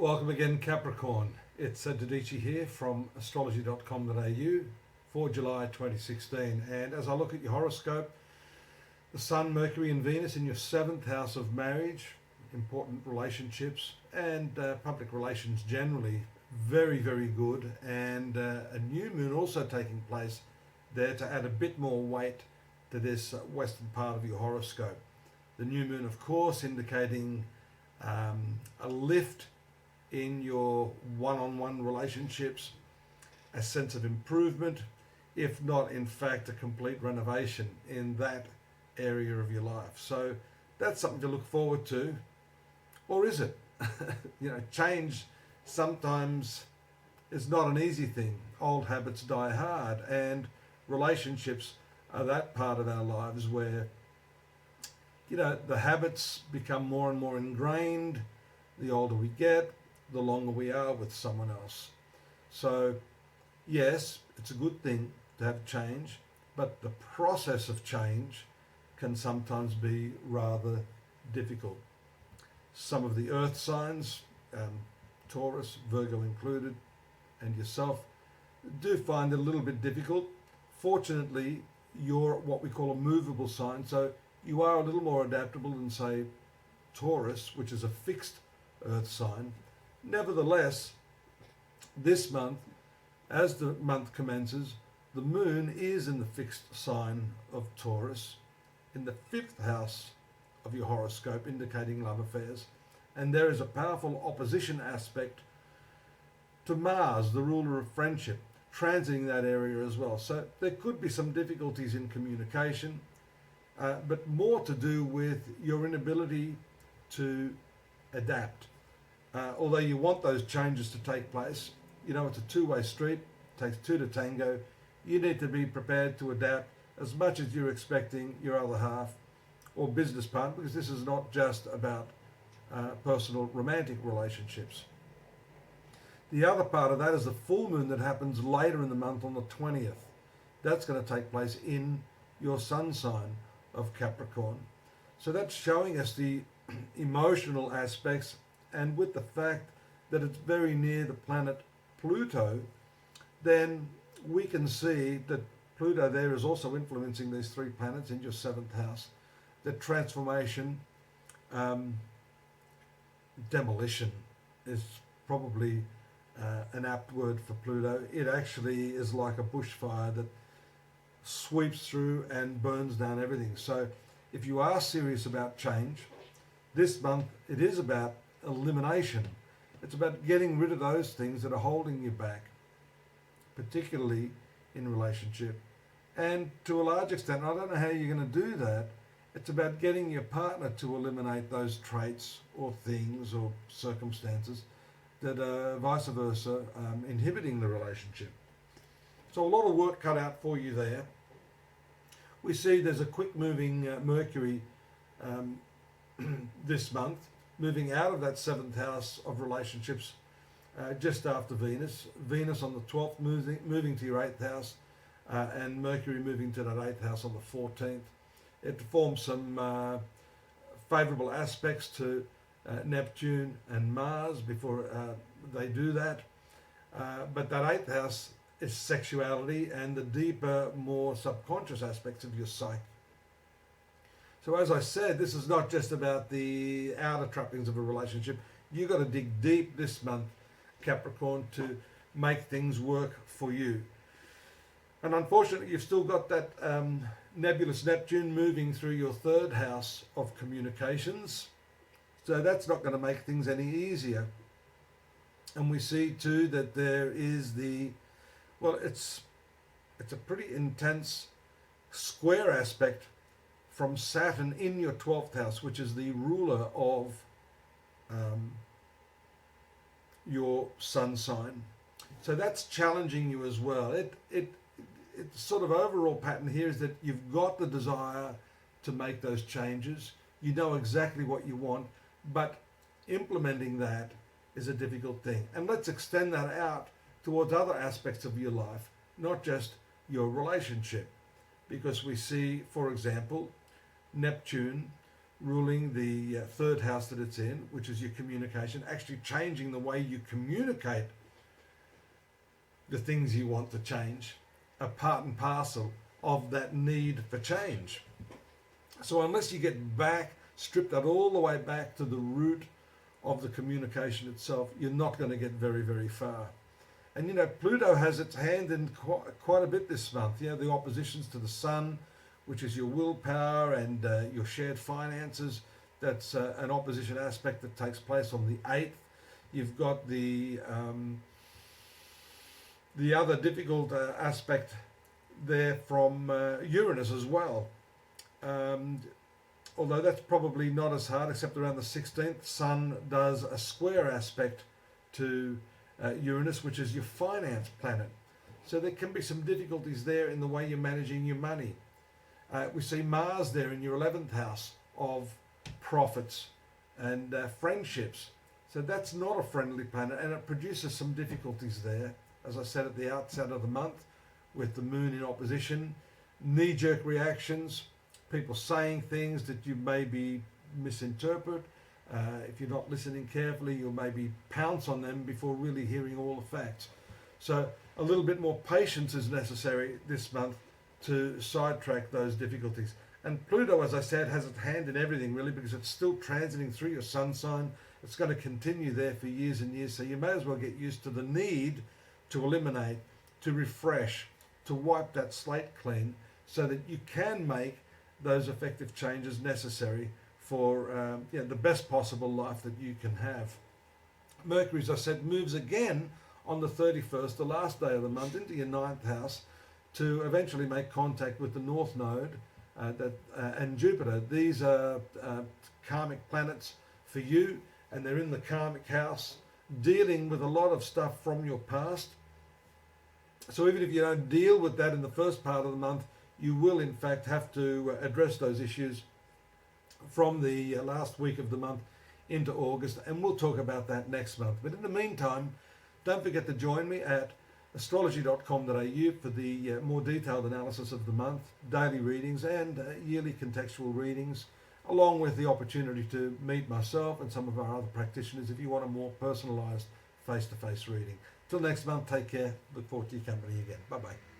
Welcome again, Capricorn. It's Dadhichi here from astrology.com.au for July 2016. And as I look at your horoscope, the Sun, Mercury and Venus in your 7th house of marriage, important relationships and public relations generally, very, very good. And a new moon also taking place there to add a bit more weight to this western part of your horoscope. The new moon, of course, indicating a lift in your one-on-one relationships, a sense of improvement, if not in fact a complete renovation in that area of your life. So that's something to look forward to. Or is it? Change sometimes is not an easy thing. Old habits die hard, and relationships are that part of our lives where the habits become more and more ingrained the older we get, the longer we are with someone else. So yes, it's a good thing to have change, but the process of change can sometimes be rather difficult. Some of the earth signs, Taurus, Virgo included, and yourself, do find it a little bit difficult. Fortunately, you're what we call a movable sign, so you are a little more adaptable than, say, Taurus, which is a fixed earth sign. Nevertheless, this month, as the month commences, the moon is in the fixed sign of Taurus, in the 5th house of your horoscope, indicating love affairs. And there is a powerful opposition aspect to Mars, the ruler of friendship, transiting that area as well. So there could be some difficulties in communication, but more to do with your inability to adapt. Although you want those changes to take place, it's a two-way street, it takes two to tango. You need to be prepared to adapt as much as you're expecting your other half or business partner, because this is not just about personal romantic relationships. The other part of that is the full moon that happens later in the month on the 20th. That's going to take place in your sun sign of Capricorn. So that's showing us the emotional aspects, and with the fact that it's very near the planet Pluto, then we can see that Pluto there is also influencing these 3 planets in your 7th house. The transformation, demolition is probably an apt word for Pluto. It actually is like a bushfire that sweeps through and burns down everything. So if you are serious about change, this month it is about elimination. It's about getting rid of those things that are holding you back, particularly in relationship. And to a large extent, I don't know how you're going to do that, it's about getting your partner to eliminate those traits or things or circumstances that are vice versa inhibiting the relationship. So a lot of work cut out for you there. We see there's a quick moving Mercury this month, moving out of that 7th house of relationships just after Venus. Venus on the 12th moving to your 8th house, and Mercury moving to that 8th house on the 14th. It forms some favourable aspects to Neptune and Mars before they do that. But that 8th house is sexuality and the deeper, more subconscious aspects of your psyche. So as I said, this is not just about the outer trappings of a relationship. You've got to dig deep this month, Capricorn, to make things work for you. And unfortunately, you've still got that nebulous Neptune moving through your 3rd house of communications. So that's not going to make things any easier. And we see too that there is it's a pretty intense square aspect from Saturn in your 12th house, which is the ruler of your sun sign. So that's challenging you as well. It's sort of overall pattern here is that you've got the desire to make those changes. You know exactly what you want, but implementing that is a difficult thing. And let's extend that out towards other aspects of your life, not just your relationship. Because we see, for example, Neptune ruling the third house that it's in, which is your communication, actually changing the way you communicate the things you want to change, are part and parcel of that need for change. So unless you get back, stripped that all the way back to the root of the communication itself, you're not going to get very, very far. And you know, Pluto has its hand in quite a bit this month. You know, the oppositions to the Sun, which is your willpower and your shared finances. That's an opposition aspect that takes place on the 8th. You've got the other difficult aspect there from Uranus as well. Although that's probably not as hard, except around the 16th, Sun does a square aspect to Uranus, which is your finance planet. So there can be some difficulties there in the way you're managing your money. We see Mars there in your 11th house of profits and friendships. So that's not a friendly planet, and it produces some difficulties there. As I said at the outset of the month, with the moon in opposition, knee-jerk reactions, people saying things that you maybe misinterpret. If you're not listening carefully, you'll maybe pounce on them before really hearing all the facts. So a little bit more patience is necessary this month to sidetrack those difficulties. And Pluto, as I said, has its hand in everything really, because it's still transiting through your sun sign. It's going to continue there for years and years. So you may as well get used to the need to eliminate, to refresh, to wipe that slate clean, so that you can make those effective changes necessary for the best possible life that you can have. Mercury, as I said, moves again on the 31st, the last day of the month, into your 9th house to eventually make contact with the North Node and Jupiter. These are karmic planets for you, and they're in the karmic house, dealing with a lot of stuff from your past. So even if you don't deal with that in the first part of the month, you will in fact have to address those issues from the last week of the month into August, and we'll talk about that next month. But in the meantime, don't forget to join me at astrology.com.au for the more detailed analysis of the month, daily readings and yearly contextual readings, along with the opportunity to meet myself and some of our other practitioners if you want a more personalised face-to-face reading. Till next month, take care. Look forward to your company again. Bye-bye.